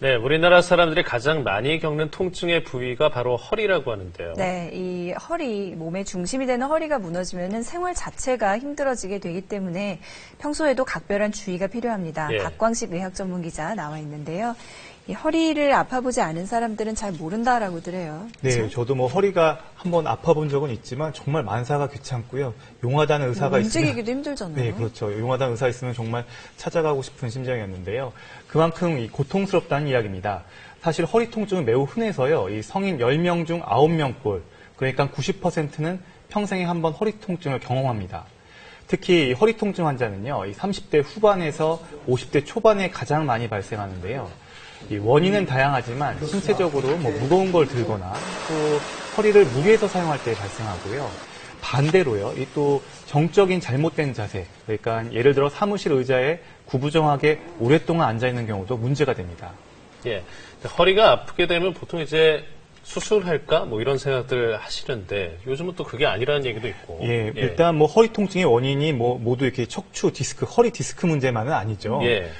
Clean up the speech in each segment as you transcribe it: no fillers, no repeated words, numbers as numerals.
네, 우리나라 사람들이 가장 많이 겪는 통증의 부위가 바로 허리라고 하는데요. 네, 이 허리, 몸의 중심이 되는 허리가 무너지면은 생활 자체가 힘들어지게 되기 때문에 평소에도 각별한 주의가 필요합니다. 예. 박광식 의학 전문 기자 나와 있는데요. 이 허리를 아파보지 않은 사람들은 잘 모른다라고들 해요. 네, 그렇죠? 저도 뭐 허리가 한번 아파본 적은 있지만 정말 만사가 귀찮고요. 용하다는 의사가 있으면 움직이기도 힘들잖아요. 네, 그렇죠. 용하다는 의사 있으면 정말 찾아가고 싶은 심정이었는데요. 그만큼 이 고통스럽다는 이야기입니다. 사실 허리 통증은 매우 흔해서요. 이 성인 10명 중 9명꼴, 그러니까 90%는 평생에 한 번 허리 통증을 경험합니다. 특히 이 허리 통증 환자는요, 이 30대 후반에서 50대 초반에 가장 많이 발생하는데요. 이 원인은 다양하지만 신체적으로 뭐 무거운 걸 들거나 또 허리를 무리해서 사용할 때 발생하고요. 반대로요, 이 또 정적인 잘못된 자세, 그러니까 예를 들어 사무실 의자에 구부정하게 오랫동안 앉아 있는 경우도 문제가 됩니다. 예, 허리가 아프게 되면 보통 이제 수술할까 뭐 이런 생각들 하시는데 요즘은 또 그게 아니라는 얘기도 있고. 예, 일단 뭐 허리 통증의 원인이 뭐 모두 이렇게 척추 디스크, 허리 디스크 문제만은 아니죠. 예.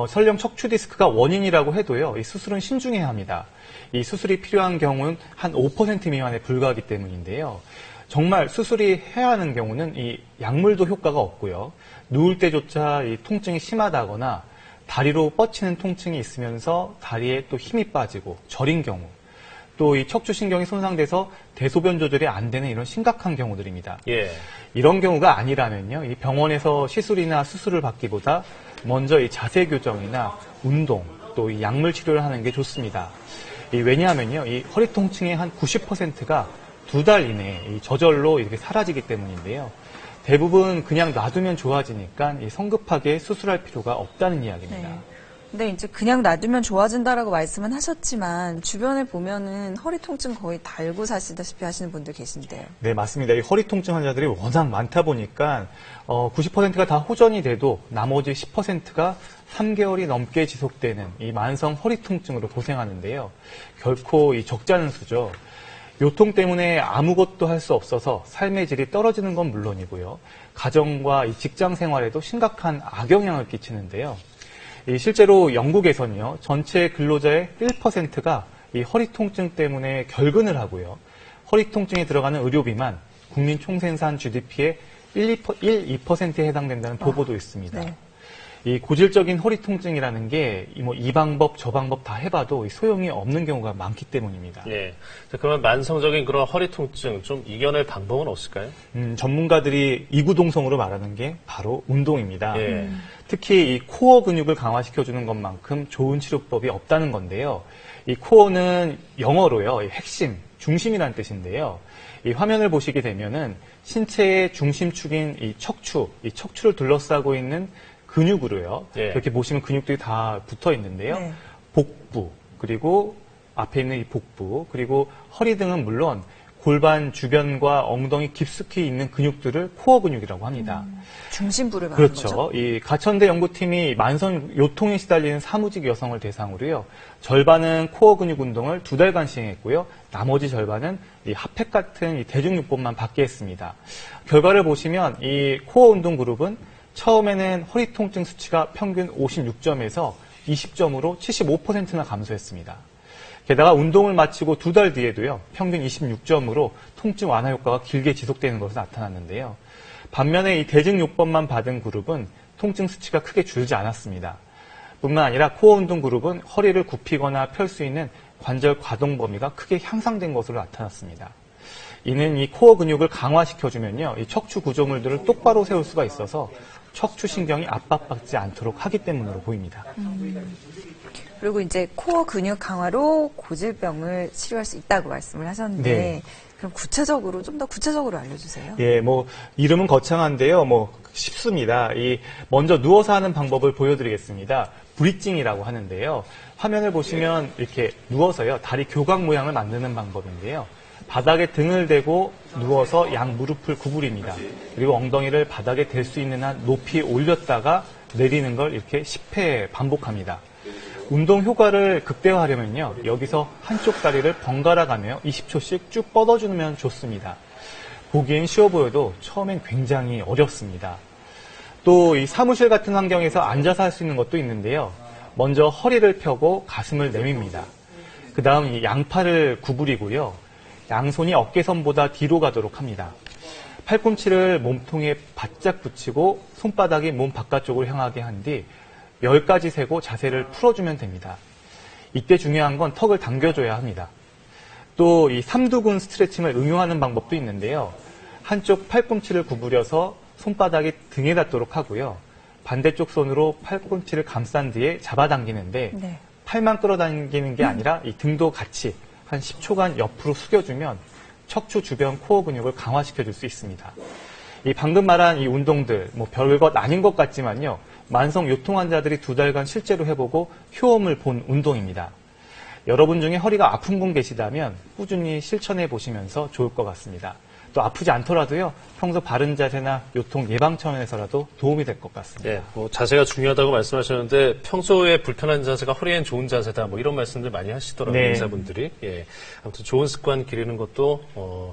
설령 척추 디스크가 원인이라고 해도요, 이 수술은 신중해야 합니다. 이 수술이 필요한 경우는 한 5% 미만에 불과하기 때문인데요. 정말 수술이 해야 하는 경우는 이 약물도 효과가 없고요. 누울 때조차 이 통증이 심하다거나 다리로 뻗치는 통증이 있으면서 다리에 또 힘이 빠지고 저린 경우, 또 이 척추신경이 손상돼서 대소변 조절이 안 되는 이런 심각한 경우들입니다. 예. 이런 경우가 아니라면요, 이 병원에서 시술이나 수술을 받기보다 먼저 이 자세 교정이나 운동, 또 이 약물 치료를 하는 게 좋습니다. 왜냐하면요, 이 허리 통증의 한 90%가 2달 이내에 저절로 이렇게 사라지기 때문인데요. 대부분 그냥 놔두면 좋아지니까 성급하게 수술할 필요가 없다는 이야기입니다. 네. 근데 이제 그냥 놔두면 좋아진다라고 말씀은 하셨지만 주변에 보면은 허리 통증 거의 달고 사시다시피 하시는 분들 계신데요. 네, 맞습니다. 이 허리 통증 환자들이 워낙 많다 보니까 90%가 다 호전이 돼도 나머지 10%가 3개월이 넘게 지속되는 이 만성 허리 통증으로 고생하는데요. 결코 이 적지 않은 수죠. 요통 때문에 아무것도 할 수 없어서 삶의 질이 떨어지는 건 물론이고요. 가정과 이 직장 생활에도 심각한 악영향을 끼치는데요. 실제로 영국에서는요, 전체 근로자의 1%가 이 허리 통증 때문에 결근을 하고요. 허리 통증에 들어가는 의료비만 국민 총생산 GDP의 2%에 해당된다는 보고도 있습니다. 네. 이 고질적인 허리 통증이라는 게 이 방법 저 방법 다 해봐도 소용이 없는 경우가 많기 때문입니다. 예. 자, 그러면 만성적인 그런 허리 통증 좀 이겨낼 방법은 없을까요? 전문가들이 이구동성으로 말하는 게 바로 운동입니다. 예. 특히 이 코어 근육을 강화시켜주는 것만큼 좋은 치료법이 없다는 건데요. 이 코어는 영어로요, 이 핵심, 중심이라는 뜻인데요. 이 화면을 보시게 되면은 신체의 중심축인 이 척추를 둘러싸고 있는 근육으로요. 예. 이렇게 보시면 근육들이 다 붙어 있는데요. 네. 복부, 그리고 앞에 있는 이 복부, 그리고 허리 등은 물론 골반 주변과 엉덩이 깊숙이 있는 근육들을 코어 근육이라고 합니다. 중심부를 말하는 거죠? 그렇죠. 이 가천대 연구팀이 만성 요통에 시달리는 사무직 여성을 대상으로요. 절반은 코어 근육 운동을 2달간 시행했고요. 나머지 절반은 이 핫팩 같은 이 대중요법만 받게 했습니다. 결과를 보시면 이 코어 운동 그룹은 처음에는 허리 통증 수치가 평균 56점에서 20점으로 75%나 감소했습니다. 게다가 운동을 마치고 2달 뒤에도요, 평균 26점으로 통증 완화 효과가 길게 지속되는 것으로 나타났는데요. 반면에 이 대증요법만 받은 그룹은 통증 수치가 크게 줄지 않았습니다. 뿐만 아니라 코어 운동 그룹은 허리를 굽히거나 펼 수 있는 관절 가동 범위가 크게 향상된 것으로 나타났습니다. 이는 이 코어 근육을 강화시켜주면요, 이 척추 구조물들을 똑바로 세울 수가 있어서 척추 신경이 압박받지 않도록 하기 때문으로 보입니다. 그리고 이제 코어 근육 강화로 고질병을 치료할 수 있다고 말씀을 하셨는데 네. 그럼 구체적으로 좀 더 구체적으로 알려주세요. 예, 이름은 거창한데요, 쉽습니다. 먼저 누워서 하는 방법을 보여드리겠습니다. 브릿징이라고 하는데요. 화면을 보시면 이렇게 누워서요, 다리 교각 모양을 만드는 방법인데요. 바닥에 등을 대고 누워서 양 무릎을 구부립니다. 그리고 엉덩이를 바닥에 댈 수 있는 한 높이 올렸다가 내리는 걸 이렇게 10회 반복합니다. 운동 효과를 극대화하려면요, 여기서 한쪽 다리를 번갈아 가며 20초씩 쭉 뻗어주면 좋습니다. 보기엔 쉬워 보여도 처음엔 굉장히 어렵습니다. 또 이 사무실 같은 환경에서 앉아서 할 수 있는 것도 있는데요. 먼저 허리를 펴고 가슴을 내밉니다. 그 다음 이 양팔을 구부리고요. 양손이 어깨선보다 뒤로 가도록 합니다. 팔꿈치를 몸통에 바짝 붙이고 손바닥이 몸 바깥쪽으로 향하게 한 뒤 10가지 세고 자세를 풀어주면 됩니다. 이때 중요한 건 턱을 당겨줘야 합니다. 또 이 삼두근 스트레칭을 응용하는 방법도 있는데요. 한쪽 팔꿈치를 구부려서 손바닥이 등에 닿도록 하고요. 반대쪽 손으로 팔꿈치를 감싼 뒤에 잡아당기는데 네. 팔만 끌어당기는 게 아니라 이 등도 같이 한 10초간 옆으로 숙여주면 척추 주변 코어 근육을 강화시켜줄 수 있습니다. 이 방금 말한 이 운동들 뭐 별것 아닌 것 같지만요. 만성 요통 환자들이 2달간 실제로 해보고 효험을 본 운동입니다. 여러분 중에 허리가 아픈 분 계시다면 꾸준히 실천해 보시면서 좋을 것 같습니다. 또 아프지 않더라도요. 평소 바른 자세나 요통 예방 차원에서라도 도움이 될 것 같습니다. 네, 뭐 자세가 중요하다고 말씀하셨는데 평소에 불편한 자세가 허리엔 좋은 자세다 뭐 이런 말씀들 많이 하시더라고요. 네. 의사분들이. 예, 아무튼 좋은 습관 기르는 것도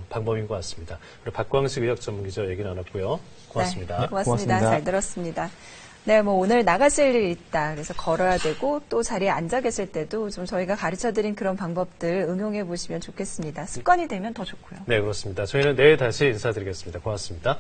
방법인 것 같습니다. 우리 박광식 의학 전문기자 얘기 나눴고요. 고맙습니다. 네, 고맙습니다. 고맙습니다. 잘 들었습니다. 네, 뭐 오늘 나가실 일이 있다. 그래서 걸어야 되고 또 자리에 앉아 계실 때도 좀 저희가 가르쳐드린 그런 방법들 응용해 보시면 좋겠습니다. 습관이 되면 더 좋고요. 네, 그렇습니다. 저희는 내일 다시 인사드리겠습니다. 고맙습니다.